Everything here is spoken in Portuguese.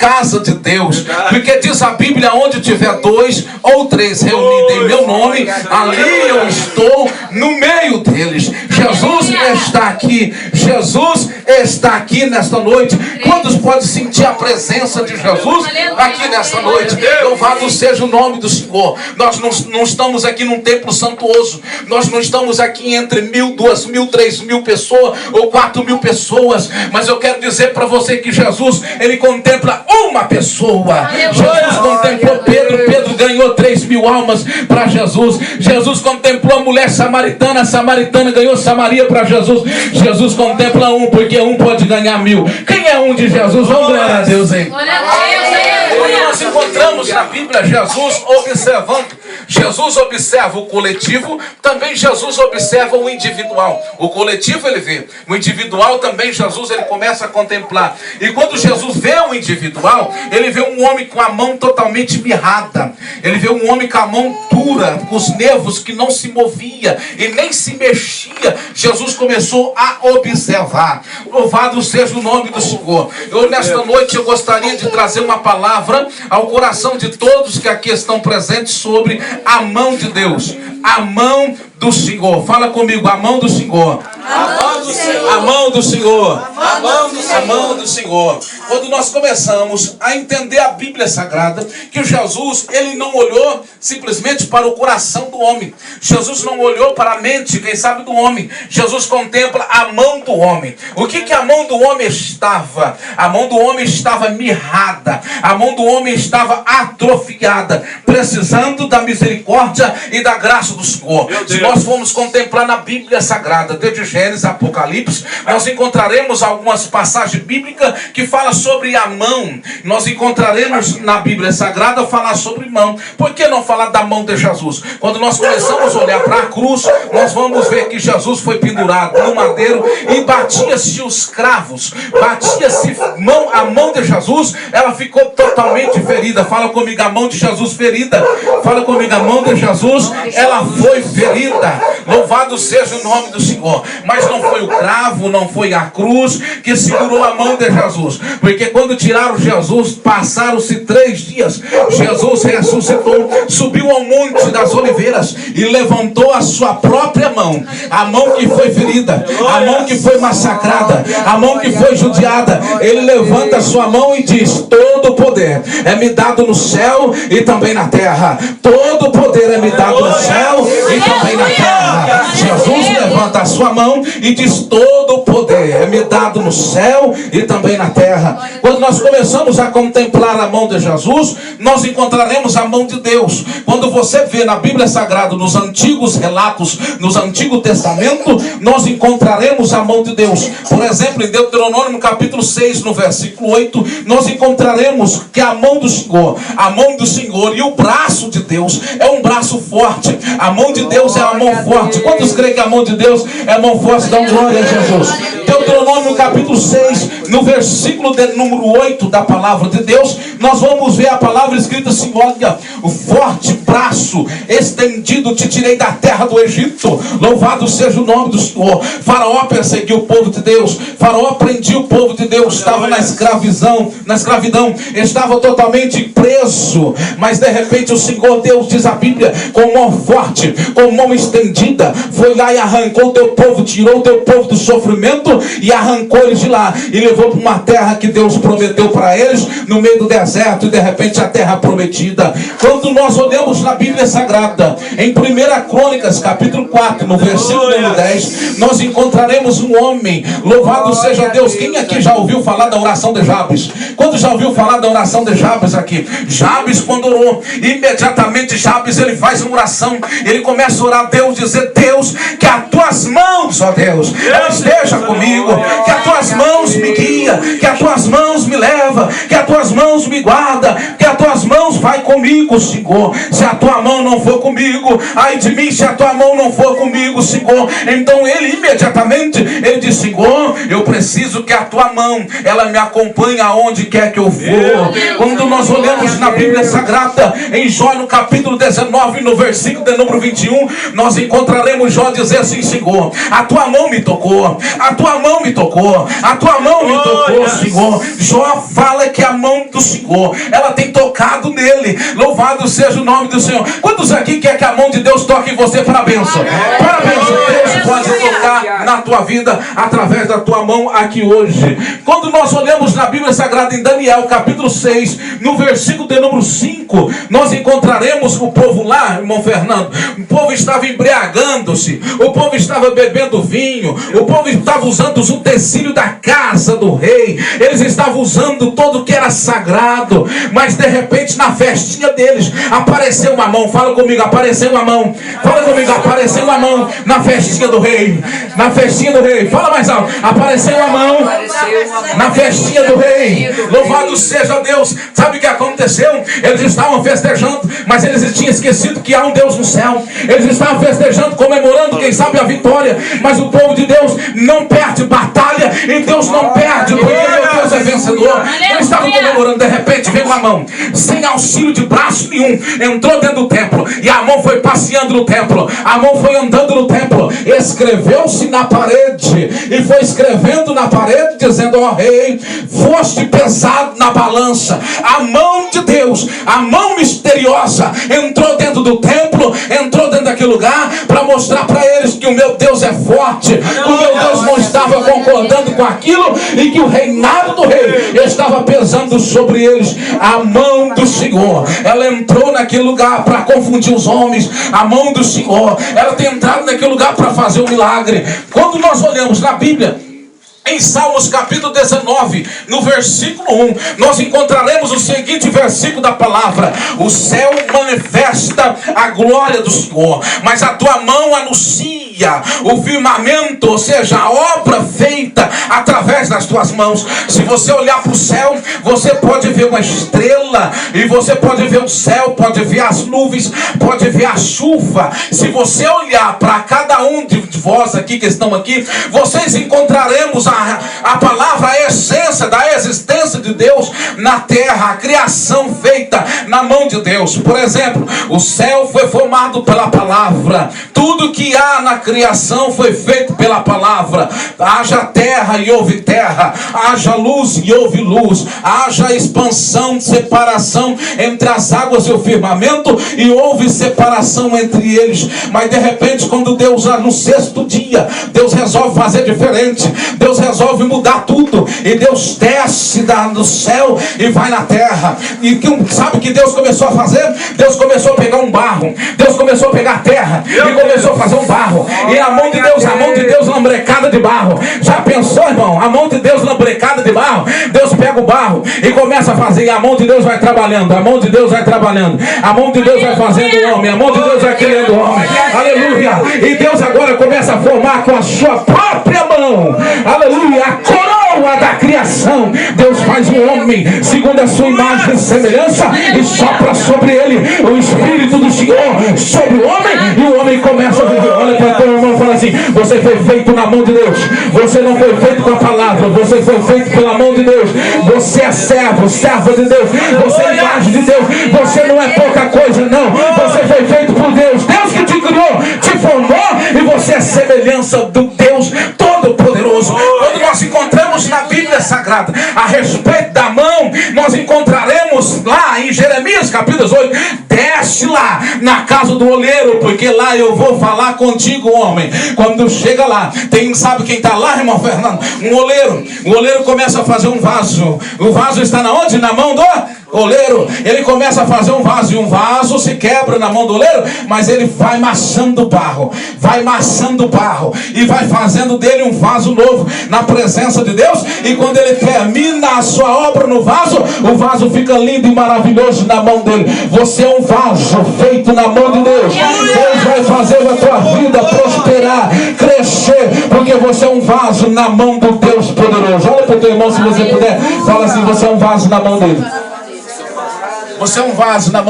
casa de Deus. Porque diz a Bíblia, onde tiver 2 ou 3 reunidos em meu nome, ali eu estou no meio deles. Jesus está aqui. Jesus está aqui nesta noite. Quantos podem sentir a presença de Jesus aqui nesta noite? Louvado seja o nome do Senhor. Nós não estamos aqui num templo santuoso. Nós não estamos aqui entre 1.000, 2.000, 3.000 pessoas ou 4.000 pessoas. Mas eu quero dizer para você que Jesus, ele contempla uma pessoa. Jesus contemplou Pedro. Pedro ganhou 3.000 almas para Jesus. Jesus contemplou a mulher samaritana. A samaritana ganhou Samaria para Jesus. Jesus contempla um, porque um pode ganhar 1.000. Quem é um de Jesus? Vamos glória a Deus, hein? Quando nós encontramos na Bíblia Jesus observando, Jesus observa o coletivo, também Jesus observa o individual. O coletivo ele vê, o individual também Jesus ele começa a contemplar. E quando Jesus vê o individual, ele vê um homem com a mão totalmente mirrada. Ele vê um homem com a mão dura, com os nervos que não se movia e nem se mexia. Jesus começou a observar. Louvado seja o nome do Senhor. Nesta noite eu gostaria de trazer uma palavra ao coração de todos que aqui estão presentes sobre a mão de Deus. A mão do Senhor. Fala comigo, a mão do Senhor. A mão do Senhor. A mão do Senhor. A mão do Senhor. A mão do Senhor. Quando nós começamos a entender a Bíblia Sagrada, que Jesus, ele não olhou simplesmente para o coração do homem. Jesus não olhou para a mente, quem sabe, do homem. Jesus contempla a mão do homem. O que a mão do homem estava? A mão do homem estava mirrada. A mão do homem estava atrofiada, precisando da misericórdia e da graça do Senhor. Se nós formos contemplar na Bíblia Sagrada, desde Gênesis, Apocalipse, nós encontraremos algumas passagens bíblicas que falam sobre a mão. Nós encontraremos na Bíblia Sagrada falar sobre mão. Por que não falar da mão de Jesus? Quando nós começamos a olhar para a cruz, nós vamos ver que Jesus foi pendurado no madeiro e batia-se os cravos, batia-se a mão de Jesus, ela ficou totalmente ferida. Fala comigo, a mão de Jesus ferida. Fala comigo, a mão de Jesus, ela foi ferida. Louvado seja o nome do Senhor. Mas não foi o cravo, não foi a cruz que segurou a mão de Jesus. Porque quando tiraram Jesus, passaram-se 3 dias. Jesus ressuscitou, subiu ao Monte das Oliveiras e levantou a sua própria mão. A mão que foi ferida, a mão que foi massacrada, a mão que foi judiada. Ele levanta a sua mão e diz: todo o poder é me dado no céu e também na terra. Todo o poder é me dado no céu e também na terra. Jesus levanta a sua mão e diz: todo o poder é me dado no céu e também na terra. Quando nós começamos a contemplar a mão de Jesus, nós encontraremos a mão de Deus. Quando você vê na Bíblia Sagrada, nos antigos relatos, nos Antigo Testamento, nós encontraremos a mão de Deus. Por exemplo, em Deuteronômio capítulo 6, no versículo 8, nós encontraremos que a mão do Senhor e o braço de Deus é um braço forte. A mão de Deus é uma mão forte. Quantos creem que a mão de Deus é a mão forte? Dão glória a Jesus. Deuteronômio capítulo 6, no versículo de número 8 da palavra de Deus, nós vamos ver a palavra escrita assim: olha, o forte braço estendido te tirei da terra do Egito. Louvado seja o nome do Senhor. Faraó perseguiu o povo de Deus. Faraó prendia o povo de Deus. Estava na escravidão, estava totalmente preso. Mas de repente o Senhor Deus, diz a Bíblia, com mão forte, com mão estendida, foi lá e arrancou o teu povo, tirou o teu povo do sofrimento e arrancou eles de lá e levou para uma terra que Deus prometeu para eles, no meio do deserto, e de repente a terra prometida. Quando nós olhamos na Bíblia Sagrada, em 1 Crônicas capítulo 4, no versículo 10, nós encontraremos um homem. Louvado seja Deus. Quem aqui já ouviu falar da oração de Jabes? Quando já ouviu falar da oração de Jabes aqui? Jabes, quando orou, imediatamente Jabes, ele faz uma oração. Ele começa a orar a Deus, dizer: Deus, que as tuas mãos, ó Deus, ela esteja comigo, que as tuas mãos me guia, que as tuas mãos me leva, que as tuas mãos me guarda, que as tuas mãos vai comigo, Senhor. Se a tua mão não for comigo, ai de mim, se a tua mão não for comigo, Senhor. Então ele imediatamente, ele diz: Senhor, eu preciso que a tua mão, ela me acompanhe aonde quer que eu for. Quando nós olhamos na Bíblia Sagrada, em Jó no capítulo 19, no versículo de número 21, nós encontraremos Jó dizer assim: Senhor, a tua mão me tocou, a tua mão me tocou, a tua mão me tocou, Senhor. Jó fala que a mão do Senhor, ela tem tocado nele. Louvado seja o nome do Senhor. Quantos aqui quer que a mão de Deus toque em você para a bênção? Para a bênção. Deus pode tocar na tua vida através da tua mão aqui hoje. Quando nós olhamos na Bíblia Sagrada em Daniel capítulo 6, no versículo de número 5, nós encontraremos o povo lá, irmão Fernando. O povo estava embriagando-se, o povo estava bebendo vinho, o povo estava usando os utensílios da casa do rei, eles estavam usando tudo que era sagrado, mas de repente na festinha deles apareceu uma mão. Fala comigo, apareceu uma mão. Fala comigo, apareceu uma mão na festinha do rei. Na festinha do rei, fala mais alto. Apareceu uma mão na festinha do rei. Louvado seja Deus. Sabe o que aconteceu? Eles estavam festejando, mas eles tinham esquecido que há um Deus no céu. Eles estavam festejando, comemorando, quem sabe, a vitória. Mas o povo de Deus não perde batalha, e Deus não perde, porque meu Deus é vencedor. Eles estavam comemorando, de repente veio uma mão, sem auxílio de braço nenhum, entrou dentro do templo, e a mão foi passeando no templo, a mão foi andando no templo, escreveu-se na parede, e foi escrevendo na parede, dizendo: ó rei, foste pesado na balança. A mão de Deus, a mão misteriosa, entrou dentro do templo, entrou dentro daquele lugar, para mostrar para eles que o meu Deus é forte, o meu Deus não estava concordando com aquilo, e que o reinado do rei estava pesando sobre eles. A mão do Senhor, ela entrou naquele lugar para confundir os homens. A mão do Senhor, ela tem entrado naquele lugar para fazer um milagre. Quando nós olhamos na Bíblia, em Salmos capítulo 19, no versículo 1, nós encontraremos o seguinte versículo da palavra: o céu manifesta a glória do Senhor, mas a tua mão anuncia o firmamento, ou seja, a obra feita através das tuas mãos. Se você olhar para o céu, você pode ver uma estrela, e você pode ver o céu, pode ver as nuvens, pode ver a chuva. Se você olhar para cada um de vós aqui que estão aqui, vocês encontraremos a palavra, a essência da existência de Deus na terra, a criação feita na mão de Deus. Por exemplo, o céu foi formado pela palavra, tudo que há na criação foi feito pela palavra. Haja terra e houve terra, haja luz e houve luz, haja expansão, separação entre as águas e o firmamento, e houve separação entre eles. Mas de repente, quando Deus, no sexto dia, Deus resolve fazer diferente, Deus resolve mudar tudo, e Deus desce do céu e vai na terra. E sabe o que Deus começou a fazer? Deus começou a pegar um barro, Deus começou a pegar terra e começou a fazer um barro, e a mão de Deus lambrecada de barro. Já pensou, irmão? A mão de Deus lambrecada de barro. Deus pega o barro e começa a fazer, e a mão de Deus vai trabalhando, a mão de Deus vai trabalhando, a mão de Deus vai fazendo o homem, a mão de Deus vai criando o homem. Aleluia! E Deus agora começa a formar com a sua própria mão, aleluia, a coroa da criação. Deus faz o homem segundo a sua imagem e semelhança, e sopra sobre ele o Espírito do Senhor sobre o homem, e o homem começa a viver. Olha para o teu irmão e fala assim: você foi feito na mão de Deus, você não foi feito com a palavra, você foi feito pela mão de Deus. Você é servo, serva de Deus, você é imagem de Deus, você não é pouca coisa, não. Você foi feito por Deus, Deus que te criou, te formou, e você é semelhança do Deus Todo-Poderoso. Quando nós encontramos na Bíblia Sagrada a respeito da mão, nós encontraremos lá em Jeremias capítulo 8: desce lá na casa do oleiro, porque lá eu vou falar contigo, homem. Quando chega lá, sabe quem está lá, irmão Fernando? Um oleiro. O oleiro começa a fazer um vaso. O vaso está na onde? Na mão do oleiro. Ele começa a fazer um vaso, e um vaso se quebra na mão do oleiro, mas ele vai maçando o barro, e vai fazendo dele um vaso novo na presença de Deus. E quando ele termina a sua obra no vaso, o vaso fica lindo e maravilhoso na mão dele. Você é um vaso feito na mão de Deus. Deus vai fazer a tua vida prosperar, crescer, porque você é um vaso na mão do Deus poderoso. Olha para o teu irmão, se você puder, fala assim: você é um vaso na mão dele. Você é um vaso na mão.